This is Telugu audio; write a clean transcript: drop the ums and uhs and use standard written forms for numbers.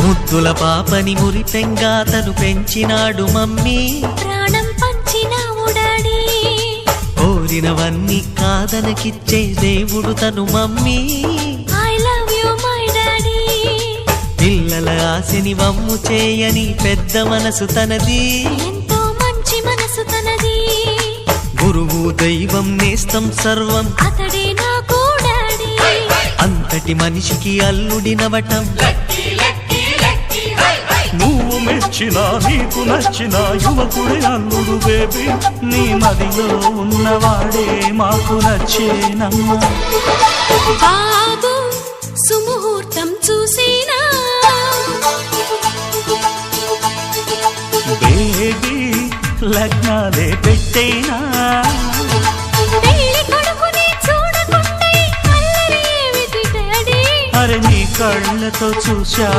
ముద్దుల పాపని మురిపెంగా తను పెంచినాడు మమ్మీ, ప్రాణం పంచినావు డాడీ. కోరినవన్నీ కాదనకిచ్చే దేవుడు తను mummy, I love you my daddy. పిల్లల ఆశని వమ్ము చేయని పెద్ద మనసు తనది, ఎంతో మంచి మనసు తనది. గురువు దైవం నేస్తం సర్వం అతడే నాకు డాడీ. అంతటి మనిషికి అల్లుడినవటం, నువ్వు మెచ్చినా నీకు నచ్చిన యువకుడే అల్లుడు బేబీ, నీ మదిలో ఉన్నవాడే మాకు నచ్చేనమ్మా. బాబు సుముహూర్తం చూసినా, బేబీ లగ్నాలే పెట్టేనా, పెళ్లి కొడుకుని చూడకుండా అల్లరి ఏమిటి డాడీ. అరే నీ కళ్ళతో చూశా